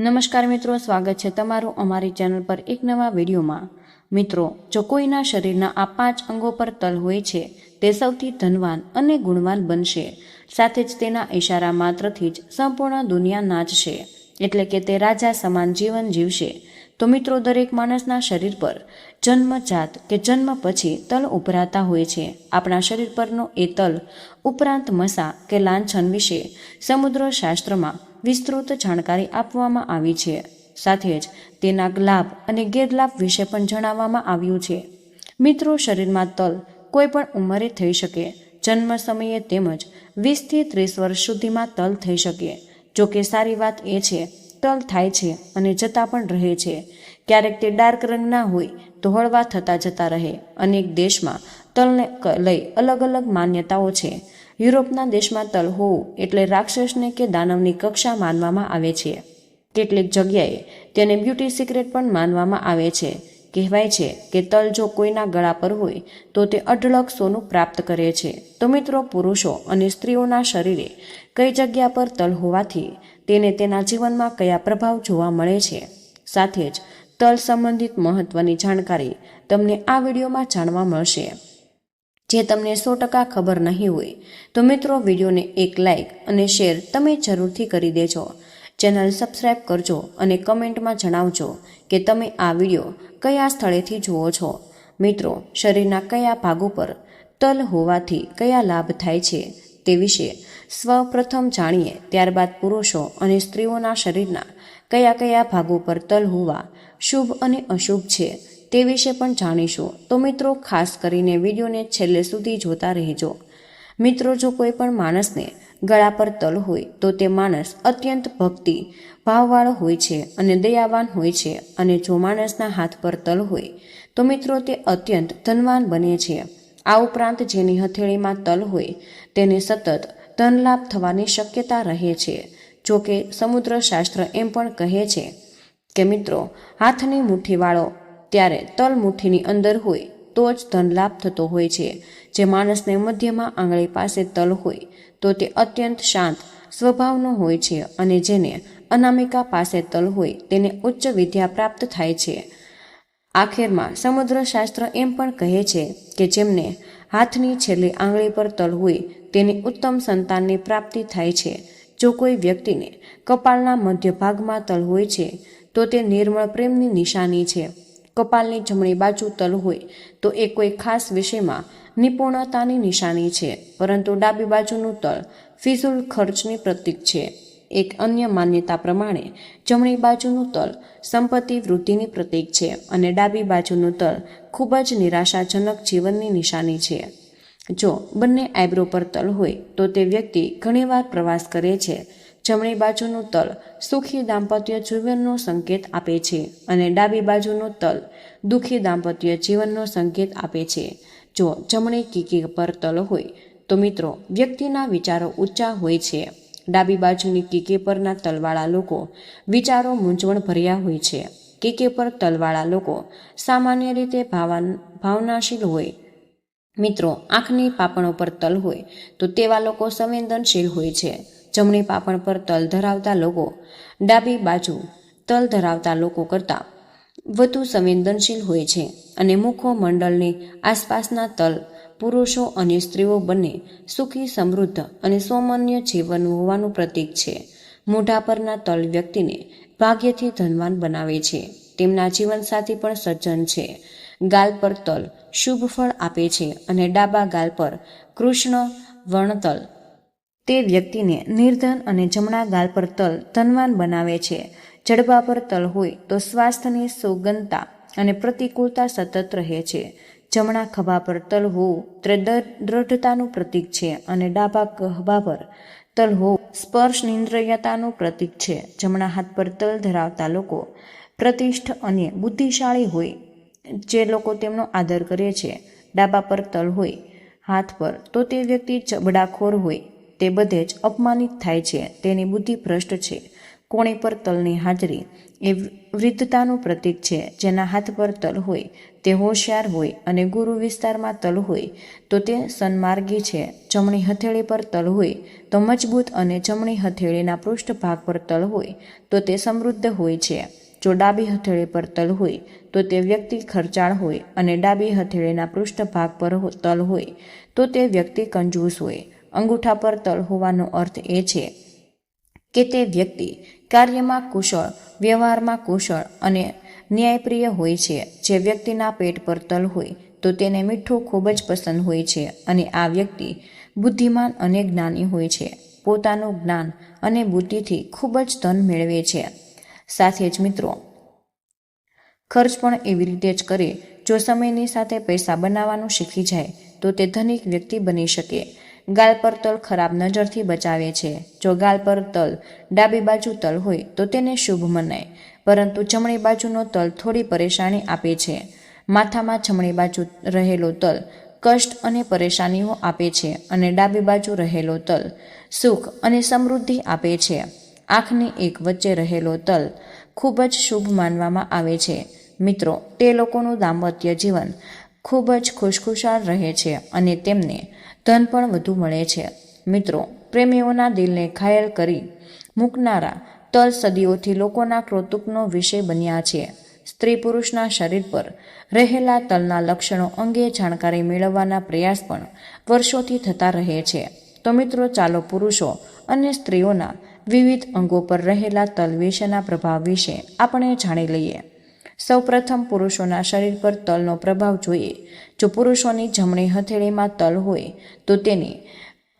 નમસ્કાર મિત્રો, સ્વાગત છે તમારું અમારી ચેનલ પર એક નવા વિડીયોમાં। મિત્રો, જો કોઈના શરીરના આ 5 અંગો પર તલ હોય છે તે સૌથી ધનવાન અને ગુણવાન બનશે, સાથે જ તેના ઈશારા માત્રથી જ સંપૂર્ણ દુનિયા નાચશે, એટલે કે તે રાજા સમાન જીવન જીવશે। તો મિત્રો, દરેક માણસના શરીર પર જન્મજાત કે જન્મ પછી તલ ઉભરાતા હોય છે। આપણા શરીર પરનો એ તલ ઉપરાંત મસા કે લાંછન વિશે સમુદ્ર શાસ્ત્રમાં વિસ્તૃત જાણકારી આપવામાં આવી છે। સાથે જ તેના લાભ અને ગેરલાભ વિશે પણ જણાવવામાં આવ્યું છે। મિત્રો, શરીરમાં તલ કોઈ પણ ઉંમરે થઈ શકે, જન્મ સમયે તેમજ 20 થી 30 વર્ષ સુધીમાં તલ થઈ શકે। જો કે સારી વાત એ છે, તલ થાય છે અને જતા પણ રહે છે। ક્યારેક તે ડાર્ક રંગના હોય તો હળવા થતા જતા રહે। અનેક દેશમાં તલને લઈ અલગ અલગ માન્યતાઓ છે। યુરોપના દેશમાં તલ હોવું એટલે રાક્ષસને કે દાનવની કક્ષા માનવામાં આવે છે। કેટલીક જગ્યાએ તેને બ્યુટી સિક્રેટ પણ માનવામાં આવે છે। કહેવાય છે કે તલ જો કોઈના ગળા પર હોય તો તે અઢળક સોનું પ્રાપ્ત કરે છે। તો મિત્રો, પુરુષો અને સ્ત્રીઓના શરીરે કઈ જગ્યા પર તલ હોવાથી તેને તેના જીવનમાં કયા પ્રભાવ જોવા મળે છે, સાથે જ તલ સંબંધિત મહત્વની જાણકારી તમને આ વિડીયોમાં જાણવા મળશે। જે તમને 100% ખબર નહીં હોય તો મિત્રો, વિડીયોને એક લાઇક અને શેર તમે જરૂરથી કરી દેજો। ચેનલ સબસ્ક્રાઇબ કરજો અને કમેન્ટમાં જણાવજો કે તમે આ વિડીયો કયા સ્થળેથી જુઓ છો। મિત્રો, શરીરના કયા ભાગો પર તલ હોવાથી કયા લાભ થાય છે તે વિશે સૌપ્રથમ જાણીએ, ત્યારબાદ પુરુષો અને સ્ત્રીઓના શરીરના કયા કયા ભાગો પર તલ હોવા શુભ અને અશુભ છે તે વિશે પણ જાણીશું। તો મિત્રો, ખાસ કરીને વિડીયોને છેલ્લે સુધી જોતા રહેજો। મિત્રો, જો કોઈ પણ માણસને ગળા પર તલ હોય તો તે માણસ અત્યંત ભક્તિ ભાવવાળો હોય છે અને દયાવાન હોય છે। અને જો માણસના હાથ પર તલ હોય તો મિત્રો, તે અત્યંત ધનવાન બને છે। આ ઉપરાંત જેની હથેળીમાં તલ હોય તેને સતત ધનલાભ થવાની શક્યતા રહે છે। જો કે સમુદ્ર શાસ્ત્ર એમ પણ કહે છે કે મિત્રો, હાથની મુઠ્ઠીવાળો ત્યારે તલ મુઠ્ઠીની અંદર હોય તો જ ધનલાભ થતો હોય છે। જે માણસને મધ્યમાં આંગળી પાસે તલ હોય તો તે અત્યંત શાંત સ્વભાવનો હોય છે, અને જેને અનામિકા પાસે તલ હોય તેને ઉચ્ચ વિદ્યા પ્રાપ્ત થાય છે। આખેરમાં સમુદ્ર શાસ્ત્ર એમ પણ કહે છે કે જેમને હાથની છેલ્લી આંગળી પર તલ હોય તેની ઉત્તમ સંતાનની પ્રાપ્તિ થાય છે। જો કોઈ વ્યક્તિને કપાળના મધ્ય ભાગમાં તલ હોય છે તો તે નિર્મળ પ્રેમની નિશાની છે। કપાળની જમણી બાજુ તલ હોય તો એ કોઈ ખાસ વિષયમાં નિપુણતાની નિશાની છે, પરંતુ ડાબી બાજુનું તલ ફિઝુલ ખર્ચની પ્રતીક છે। એક અન્ય માન્યતા પ્રમાણે જમણી બાજુનું તલ સંપત્તિ વૃદ્ધિની પ્રતીક છે અને ડાબી બાજુનું તલ ખૂબ જ નિરાશાજનક જીવનની નિશાની છે। જો બંને આઈબ્રો પર તલ હોય તો તે વ્યક્તિ ઘણીવાર પ્રવાસ કરે છે। જમણી બાજુનું તલ સુખી દાંપત્ય જીવનનો સંકેત આપે છે અને ડાબી બાજુનું તલ દુઃખી દાંપત્ય જીવનનો સંકેત આપે છે। જો જમણી કીકી પર તલ હોય તો મિત્રો, વ્યક્તિના વિચારો ઊંચા હોય છે। ડાબી બાજુની કીકી પરના તલવાળા લોકો વિચારો મૂંઝવણ ભર્યા હોય છે। કીકી પર તલવાળા લોકો સામાન્ય રીતે ભાવનાશીલ હોય। મિત્રો, આંખની પાપણો પર તલ હોય તો તેવા લોકો સંવેદનશીલ હોય છે। જમણી પાપણ પર તલ ધરાવતા લોકો ડાબી બાજુ તલ ધરાવતા લોકો કરતાં વધુ સંવેદનશીલ હોય છે। અને મુખમંડળની આસપાસના તલ પુરુષો અને સ્ત્રીઓ બંને સુખી, સમૃદ્ધ અને સૌમ્ય જીવન હોવાનું પ્રતીક છે। મોઢા પરના તલ વ્યક્તિને ભાગ્યથી ધનવાન બનાવે છે। તેમના જીવનસાથી પણ સજ્જન છે। ગાલ પર તલ શુભ ફળ આપે છે અને ડાબા ગાલ પર કૃષ્ણ વર્ણતલ તે વ્યક્તિને નિર્ધન અને જમણા ગાલ પર તલ ધનવાન બનાવે છે। જડબા પર તલ હોય તો સ્વાસ્થ્યની સુગંધતા અને પ્રતિકૂળતા સતત રહે છે। જમણા ખભા પર તલ હોવું તે દ્રઢતાનું પ્રતીક છે અને ડાબા ખભા પર તલ હોવું સ્પર્શેન્દ્રિયતાનું પ્રતીક છે। જમણા હાથ પર તલ ધરાવતા લોકો પ્રતિષ્ઠ અને બુદ્ધિશાળી હોય, જે લોકો તેમનો આદર કરે છે। ડાબા પર તલ હોય હાથ પર તો તે વ્યક્તિ બડાખોર હોય, તે બધે જ અપમાનિત થાય છે, તેની બુદ્ધિ ભ્રષ્ટ છે, કોણી પર તલની હાજરી એ વૃદ્ધતાનું પ્રતીક છે. જેના હાથ પર તલ હોય તે હોશિયાર હોય અને ગુરુ વિસ્તારમાં તલ હોય તો તે સન્માર્ગી છે. જમણી હથેળી પર તલ હોય તો મજબૂત અને જમણી હથેળીના પૃષ્ઠભાગ પર તલ હોય તો તે સમૃદ્ધ હોય છે. જો ડાબી હથેળી પર તલ હોય તો તે વ્યક્તિ ખર્ચાળ હોય અને ડાબી હથેળીના પૃષ્ઠભાગ પર તલ હોય તો તે વ્યક્તિ કંજૂસ હોય. અંગૂઠા પર તલ હોવાનો અર્થ એ છે કે તે વ્યક્તિ કાર્યમાં કુશળ, વ્યવહારમાં કુશળ અને ન્યાયપ્રિય હોય છે. જે વ્યક્તિના પેટ પર તલ હોય તો તેને મીઠું ખૂબ જ પસંદ હોય છે અને આ વ્યક્તિ બુદ્ધિમાન અને જ્ઞાની હોય છે. પોતાનું જ્ઞાન અને બુદ્ધિથી ખૂબ જ ધન મેળવે છે. સાથે જ મિત્રો ખર્ચ પણ એવી રીતે જ કરે. જો સમયની સાથે પૈસા બનાવવાનું શીખી જાય તો તે ધનિક વ્યક્તિ બની શકે. ગાલ પર તલ ખરાબ નજરથી બચાવે છે. જો ગાલ પર તલ ડાબી બાજુ તલ હોય તો તેને શુભ મનાય, પરંતુ જમણી બાજુનો તલ થોડી પરેશાની આપે છે. માથામાં જમણી બાજુ રહેલો તલ કષ્ટ અને પરેશાનીઓ આપે છે અને ડાબી બાજુ રહેલો તલ સુખ અને સમૃદ્ધિ આપે છે. આંખની એક વચ્ચે રહેલો તલ ખૂબ જ શુભ માનવામાં આવે છે. મિત્રો, તે લોકોનું દાંપત્ય જીવન ખૂબ જ ખુશખુશાલ રહે છે અને તેમને ધન પણ વધુ મળે છે. મિત્રો, પ્રેમીઓના દિલને ઘાયલ કરી મૂકનારા તલ સદીઓથી લોકોના કૌતુકનો વિષય બન્યા છે. સ્ત્રી પુરુષના શરીર પર રહેલા તલના લક્ષણો અંગે જાણકારી મેળવવાના પ્રયાસ પણ વર્ષોથી થતા રહે છે. તો મિત્રો, ચાલો પુરુષો અને સ્ત્રીઓના વિવિધ અંગો પર રહેલા તલ વિશેના પ્રભાવ વિશે આપણે જાણી લઈએ. સૌપ્રથમ પુરુષોના શરીર પર તલનો પ્રભાવ જોઈએ. જો પુરુષોની જમણી હથેળીમાં તલ હોય તો તેની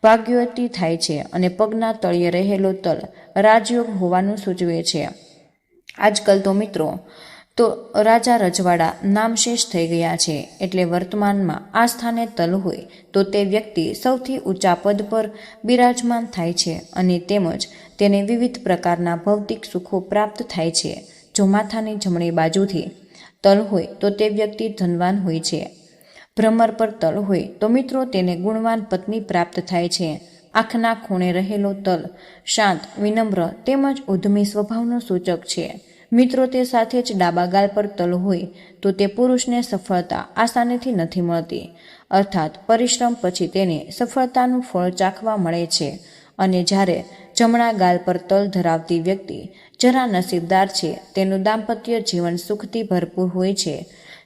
ભાગ્યોતિ થાય છે અને પગના તળિયે રહેલો તલ રાજયોગ હોવાનું સૂચવે છે. આજકાલ તો મિત્રો રાજા રજવાડા નામશેષ થઈ ગયા છે. એટલે વર્તમાનમાં આ સ્થાને તલ હોય તો તે વ્યક્તિ સૌથી ઊંચા પદ પર બિરાજમાન થાય છે અને તેમજ તેને વિવિધ પ્રકારના ભૌતિક સુખો પ્રાપ્ત થાય છે. જો માથાની જમણી બાજુથી તલ હોય તો તે વ્યક્તિ ધનવાન હોય છે. ભ્રમર પર તલ હોય તો મિત્રો તેને ગુણવાન પત્ની પ્રાપ્ત થાય છે. આંખના ખૂણે રહેલો તલ શાંત, વિનમ્ર તેમજ ઉદ્યમી સ્વભાવનો સૂચક છે. મિત્રો, તે સાથે જ ડાબા ગાલ પર તલ હોય તો તે પુરુષને સફળતા આસાનીથી નથી મળતી, અર્થાત પરિશ્રમ પછી તેને સફળતાનું ફળ ચાખવા મળે છે. અને જ્યારે જમણા ગાલ પર તલ ધરાવતી વ્યક્તિ જરા નસીબદાર છે. તેનું દાંપત્ય જીવન સુખથી ભરપૂર હોય છે.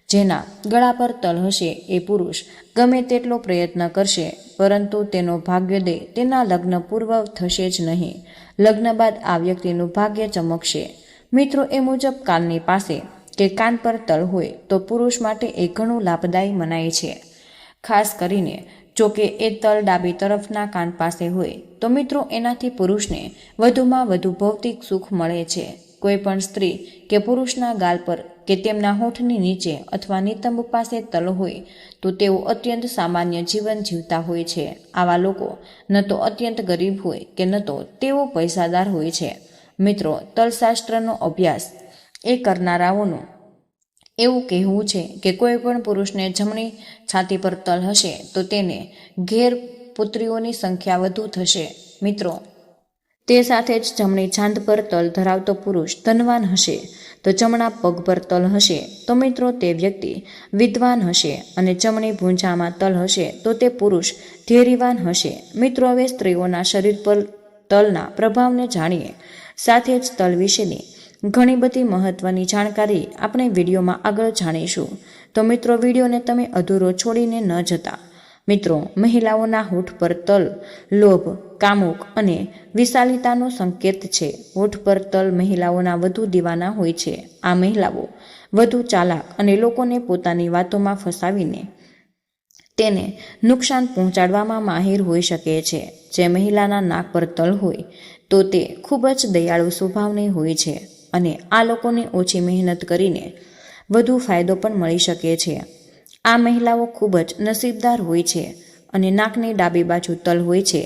જેના ગળા પર તલ હશે એ પુરુષ ગમે તેટલો પ્રયત્ન કરશે પરંતુ તેનો ભાગ્યોદય તેના લગ્ન પૂર્વ થશે જ નહીં. લગ્ન બાદ આ વ્યક્તિનું ભાગ્ય ચમકશે. મિત્રો, એ મુજબ કાનની પાસે કે કાન પર તલ હોય તો પુરુષ માટે એ ઘણું લાભદાયી મનાય છે. ખાસ કરીને જો કે એ તલ ડાબી તરફના કાન પાસે હોય તો મિત્રો એનાથી પુરુષને વધુમાં વધુ ભૌતિક સુખ મળે છે. કોઈ પણ સ્ત્રી કે પુરુષના ગાલ પર કે તેમના હોઠની નીચે અથવા નિતંબ પાસે તલ હોય તો તેઓ અત્યંત સામાન્ય જીવન જીવતા હોય છે. આવા લોકો ન તો અત્યંત ગરીબ હોય કે ન તો તેઓ પૈસાદાર હોય છે. મિત્રો, તલશાસ્ત્રનો અભ્યાસ એ કરનારાઓનું એવું કહેવું છે કે કોઈ પણ પુરુષને જમણી છાતી પર તલ હશે તો તેને ઘેર પુત્રીઓની સંખ્યા વધુ થશે. મિત્રો, તે સાથે જ જમણી છાંદ પર તલ ધરાવતો પુરુષ ધનવાન હશે. તો જમણા પગ પર તલ હશે તો મિત્રો તે વ્યક્તિ વિદ્વાન હશે અને જમણી ભૂંજામાં તલ હશે તો તે પુરુષ ધૈર્યવાન હશે. મિત્રો, હવે સ્ત્રીઓના શરીર પર તલના પ્રભાવને જાણીએ. સાથે જ તલ વિશેની ઘણી બધી મહત્વની જાણકારી આપણે વિડીયોમાં આગળ જાણીશું. તો મિત્રો, વિડીયોને તમે અધૂરો છોડીને ન જતા. મિત્રો, મહિલાઓના હોઠ પર તલ લોભ, કામુક અને વિશાલિતાનો સંકેત છે. હોઠ પર તલ મહિલાઓના વધુ દીવાના હોય છે. આ મહિલાઓ વધુ ચાલાક અને લોકોને પોતાની વાતોમાં ફસાવીને તેને નુકસાન પહોંચાડવામાં માહિર હોઈ શકે છે. જે મહિલાના નાક પર તલ હોય તો તે ખૂબ જ દયાળુ સ્વભાવની હોય છે અને આ લોકોને ઓછી મહેનત કરીને વધુ ફાયદો પણ મળી શકે છે. આ મહિલાઓ ખૂબ જ નસીબદાર હોય છે અને નાકની ડાબી બાજુ તલ હોય છે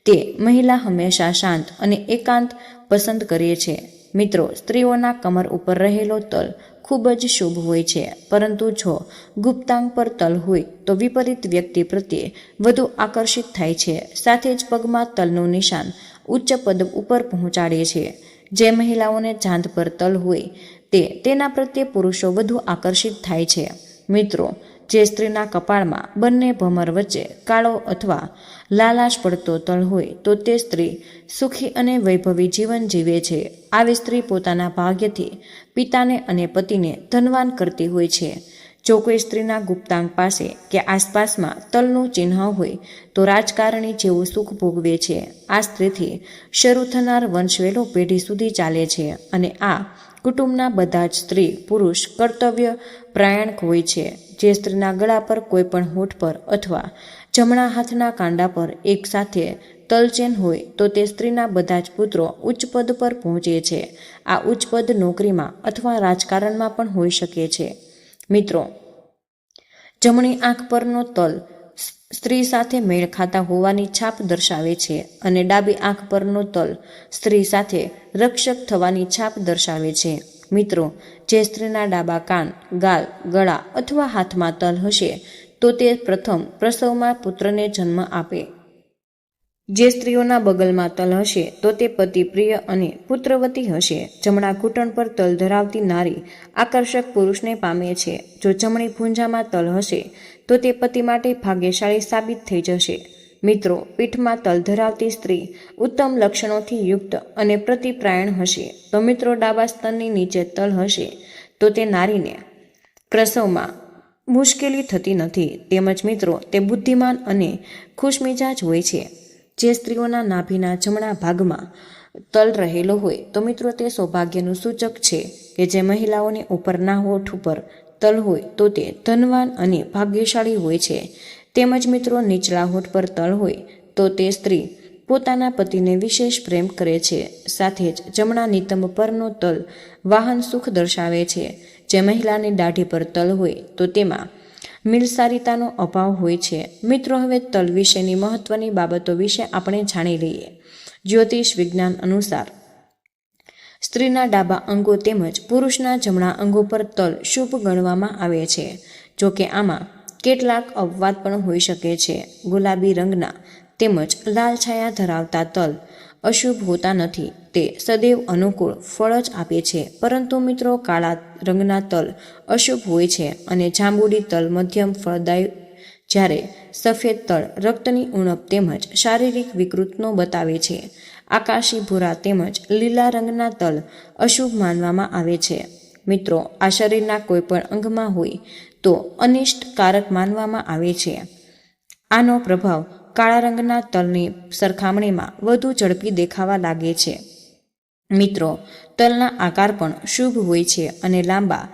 તે મહિલા હંમેશા શાંત અને એકાંત પસંદ કરે છે. મિત્રો, સ્ત્રીઓના કમર ઉપર રહેલો તલ ખૂબ જ શુભ હોય છે, પરંતુ જો ગુપ્તાંગ પર તલ હોય તો વિપરીત વ્યક્તિ પ્રત્યે વધુ આકર્ષિત થાય છે. સાથે જ પગમાં તલનું નિશાન ઉચ્ચ પદ ઉપર પહોંચાડે છે. જે મહિલાઓને ચાંદ પર તલ હોય તેના પ્રત્યે પુરુષો વધુ આકર્ષિત થાય છે. મિત્રો, જે સ્ત્રીના કપાળમાં બંને ભમર વચ્ચે કાળો અથવા લાલાશ પડતો તલ હોય તો તે સ્ત્રી સુખી અને વૈભવી જીવન જીવે છે. આવી સ્ત્રી પોતાના ભાગ્યથી પિતાને અને પતિને ધનવાન કરતી હોય છે. જો કોઈ સ્ત્રીના ગુપ્તાંગ પાસે કે આસપાસમાં તલનું ચિહ્ન હોય તો રાજકારણી જેવું સુખ ભોગવે છે. આ સ્ત્રીથી શરૂ થનાર વંશવેલો પેઢી સુધી ચાલે છે અને આ કુટુંબના બધા જ સ્ત્રી પુરુષ કર્તવ્ય પરાયણ હોય છે. જે સ્ત્રીના ગળા પર કોઈ પણ હોઠ પર અથવા જમણા હાથના કાંડા પર એક સાથે તલચેન હોય તો તે સ્ત્રીના બધા જ પુત્રો ઉચ્ચ પદ પર પહોંચે છે. આ ઉચ્ચ પદ નોકરીમાં અથવા રાજકારણમાં પણ હોઈ શકે છે. મિત્રો, જમણી આંખ પરનો તલ સ્ત્રી સાથે મેળ ખાતા હોવાની છાપ દર્શાવે છે અને ડાબી આંખ પરનો તલ સ્ત્રી સાથે રક્ષક થવાની છાપ દર્શાવે છે. મિત્રો, જે સ્ત્રીના ડાબા કાન, ગાલ, ગળા અથવા હાથમાં તલ હશે તો તે પ્રથમ પ્રસવમાં પુત્રને જન્મ આપે. જે સ્ત્રીઓના બગલમાં તલ હશે તો તે પતિ પ્રિય અને પુત્રવતી હશે. જમણા ઘૂંટણ પર તલ ધરાવતી નારી આકર્ષક પુરુષને પામે છે. જો જમણી ભૂંજામાં તલ હશે તો તે પતિ માટે ભાગ્યશાળી સાબિત થઈ જશે. મિત્રો, પીઠમાં તલ ધરાવતી સ્ત્રી ઉત્તમ લક્ષણોથી યુક્ત અને પ્રતિપ્રાયણ હશે. તો મિત્રો, ડાબા સ્તનની નીચે તલ હશે તો તે નારીને પ્રસવમાં મુશ્કેલી થતી નથી. તેમજ મિત્રો, તે બુદ્ધિમાન અને ખુશમિજાજ હોય છે. જે સ્ત્રીઓના નાભીના જમણા ભાગમાં તલ રહેલો હોય તો મિત્રો તે સૌભાગ્યનું સૂચક છે કે જે મહિલાઓની ઉપરના હોઠ ઉપર તલ હોય તો તે ધનવાન અને ભાગ્યશાળી હોય છે. તેમજ મિત્રો, નીચલા હોઠ પર તલ હોય તો તે સ્ત્રી પોતાના પતિને વિશેષ પ્રેમ કરે છે. સાથે જ જમણા નિતંબ પરનો તલ વાહન સુખ દર્શાવે છે. જે મહિલાની દાઢી પર તલ હોય તો તેમાં મિલસારીતાનો અભાવ હોય છે. મિત્રો, હવે તલ વિશેની મહત્વની બાબતો વિશે આપણે જાણી લઈએ. જ્યોતિષ વિજ્ઞાન અનુસાર સ્ત્રીના ડાબા અંગો તેમજ પુરુષના જમણા અંગો પર તલ શુભ ગણવામાં આવે છે. જોકે આમાં કેટલાક અપવાદ પણ હોઈ શકે છે. ગુલાબી રંગના તેમજ લાલ છાયા ધરાવતા તલ અશુભ હોતા નથી. તે સદૈવ અનુકૂળ ફળ જ આપે છે. પરંતુ મિત્રો, કાળા રંગના તલ અશુભ હોય છે અને જાંબુડી તલ મધ્યમ ફળદાયી, જ્યારે સફેદ તલ રક્તની ઉણપ તેમજ શારીરિક વિકૃતિનો બતાવે છે. આકાશી ભૂરા તેમજ લીલા રંગના તલ અશુભ માનવામાં આવે છે. મિત્રો, આ શરીરના કોઈ પણ અંગમાં હોય તો અનિષ્ટકારક માનવામાં આવે છે. આનો પ્રભાવ કાળા રંગના તલની સરખામણીમાં વધુ ઝડપી દેખાવા લાગે છે. મિત્રો, તલના આકાર પણ શુભ હોય છે અને લાંબા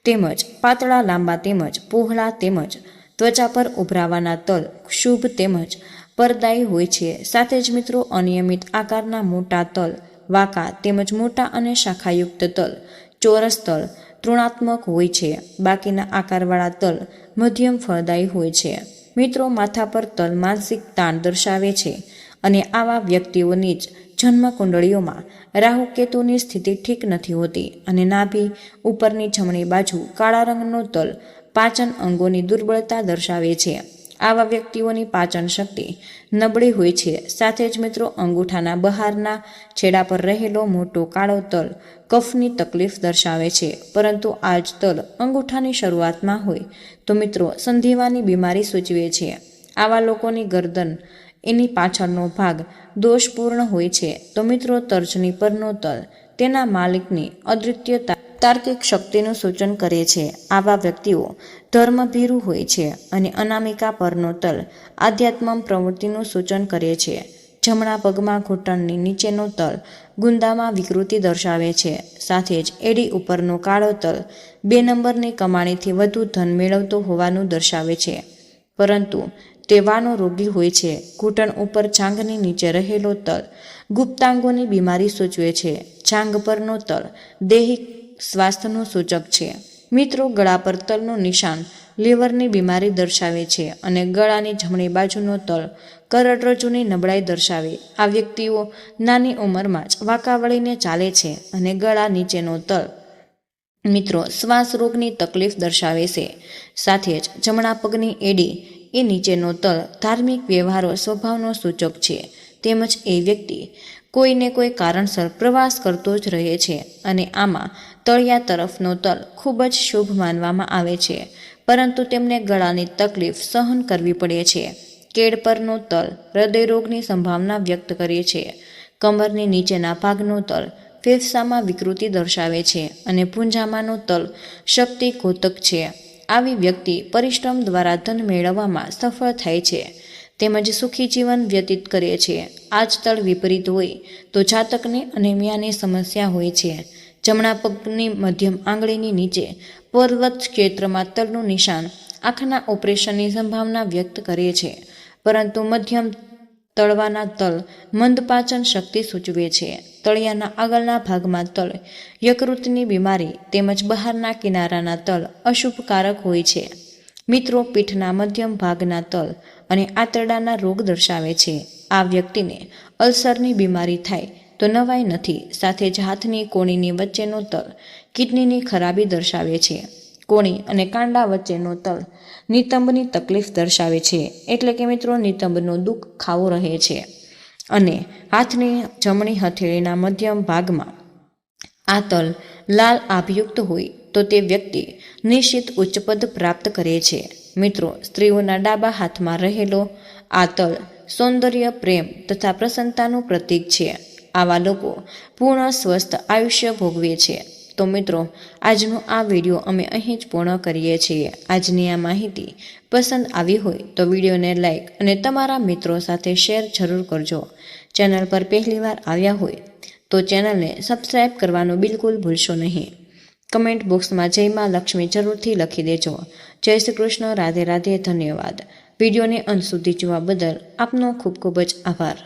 તેમજ પાતળા, લાંબા તેમજ પહોળા તેમજ ત્વચા પર ઉભરાવાના તલ શુભ તેમજ પરદાયી હોય છે. સાથે જ મિત્રો, અનિયમિત આકારના મોટા તલ, વાંકા તેમજ મોટા અને શાખાયુક્ત તલ, ચોરસ તલ તૃણાત્મક હોય છે. બાકીના આકારવાળા તલ મધ્યમ ફળદાયી હોય છે. મિત્રો, માથા પર તલ માનસિક તાણ દર્શાવે છે અને આવા વ્યક્તિઓની જ જન્મ કુંડળીઓમાં રાહુ કેતુની સ્થિતિ ઠીક નથી હોતી. અને નાભી ઉપરની જમણી બાજુ કાળા રંગનો તલ પાચન અંગોની દુર્બળતા દર્શાવે છે. આવા વ્યક્તિઓની પાચન શક્તિ નબળી હોય છે. સાથે જ મિત્રો, અંગૂઠાના બહારના છેડા પર રહેલો મોટો કાળો તલ કફની તકલીફ દર્શાવે છે. પરંતુ આ જ તલ અંગૂઠાની શરૂઆતમાં હોય તો મિત્રો સંધિવાની બીમારી સૂચવે છે. આવા લોકોની ગરદન એની પાછળનો ભાગ દોષપૂર્ણ હોય છે. તો મિત્રો, તર્જની પરનો તલ તેના માલિકની અદ્વિતીય તાર્કિક શક્તિનું સૂચન કરે છે. આવા વ્યક્તિઓ ધર્મભીરુ હોય છે. અને અનામિકા પરનો તલ આધ્યાત્મ પ્રવૃત્તિનું સૂચન કરે છે. જમણા પગમાં ઘૂંટણની નીચેનો તલ ગુંદામાં વિકૃતિ દર્શાવે છે. સાથે જ એડી ઉપરનો કાળો તલ 2 નંબરની કમાણીથી વધુ ધન મેળવતો હોવાનું દર્શાવે છે. પરંતુ તે વાનો રોગી હોય છે. ઘૂંટણ ઉપર જાંઘની નીચે રહેલો તલ ગુપ્તાંગોની બીમારી સૂચવે છે. જાંઘ પરનો તલ દૈહિક સ્વાસ્થ્યનું સૂચક છે. મિત્રો, ગળા પર તલનું નિશાન લીવરની બીમારી દર્શાવે છે અને ગળાની જમણી બાજુનો તલ કરોડરજ્જુની નબળાઈ દર્શાવે. આ વ્યક્તિઓ નાની ઉંમરમાં જ વાંકા વળીને ચાલે છે અને ગળા નીચેનો તલ મિત્રો શ્વાસ રોગની તકલીફ દર્શાવે છે. સાથે જ જમણા પગની એડી નીચેનો તલ ધાર્મિક વ્યવહારો સ્વભાવનો સૂચક છે. તેમજ એ વ્યક્તિ કોઈને કોઈ કારણસર પ્રવાસ કરતો જ રહે છે અને આમાં તળિયા તરફનો તલ ખૂબ જ શુભ માનવામાં આવે છે, પરંતુ તેમને ગળાની તકલીફ સહન કરવી પડે છે. કેડ પરનો તલ હૃદયરોગની સંભાવના વ્યક્ત કરે છે. કમરની નીચેના ભાગનો તલ ફેફસામાં વિકૃતિ દર્શાવે છે અને પૂંજામાંનો તલ શક્તિ ઘોતક છે. આવી વ્યક્તિ પરિશ્રમ દ્વારા ધન મેળવવામાં સફળ થાય છે તેમજ સુખી જીવન વ્યતીત કરે છે. આ જ તળ વિપરીત હોય તો જાતકને અનેમિયાની સમસ્યા હોય છે. જમણા પગની મધ્યમ આંગળીની નીચે પર્વત ક્ષેત્રમાં તલનું નિશાન આંખના ઓપરેશનની સંભાવના વ્યક્ત કરે છે, પરંતુ મધ્યમ તળવાના તલ મંદ પાચન શક્તિ સૂચવે છે. તળિયાના આગળના ભાગમાં તલ યકૃતની બીમારી તેમજ બહારના કિનારાના તલ અશુભકારક હોય છે. મિત્રો, પીઠના મધ્યમ ભાગના તલ અને આંતરડાના રોગ દર્શાવે છે. આ વ્યક્તિને અલ્સરની બીમારી થાય તો નવાઈ નથી. સાથે જ હાથની કોણીની વચ્ચેનો તલ કિડનીની ખરાબી દર્શાવે છે. કોણી અને કાંડા વચ્ચેનો તલ નિતંબની તકલીફ દર્શાવે છે, એટલે કે મિત્રો નિતંબનો દુઃખ ખાવો રહે છે. અને હાથની જમણી હથેળીના મધ્યમ ભાગમાં આ તલ લાલ આભયુક્ત હોય તો તે વ્યક્તિ નિશ્ચિત ઉચ્ચ પદ પ્રાપ્ત કરે છે. મિત્રો, સ્ત્રીઓના ડાબા હાથમાં રહેલો આ તલ સૌંદર્ય, પ્રેમ તથા પ્રસન્નતાનું પ્રતીક છે. આવા લોકો પૂર્ણ સ્વસ્થ આયુષ્ય ભોગવે છે. તો મિત્રો, આજનો આ વિડીયો અમે અહીં જ પૂર્ણ કરીએ છીએ. આજની આ માહિતી પસંદ આવી હોય તો વિડીયોને લાઈક અને તમારા મિત્રો સાથે શેર જરૂર કરજો. ચેનલ પર પહેલીવાર આવ્યા હોય તો ચેનલને સબસ્ક્રાઈબ કરવાનું બિલકુલ ભૂલશો નહીં. કમેન્ટ બોક્સમાં જય માં લક્ષ્મી જરૂરથી લખી દેજો. જય શ્રી કૃષ્ણ. રાધે રાધે. ધન્યવાદ. વિડીયોને અંત સુધી જોવા બદલ આપનો ખૂબ ખૂબ જ આભાર.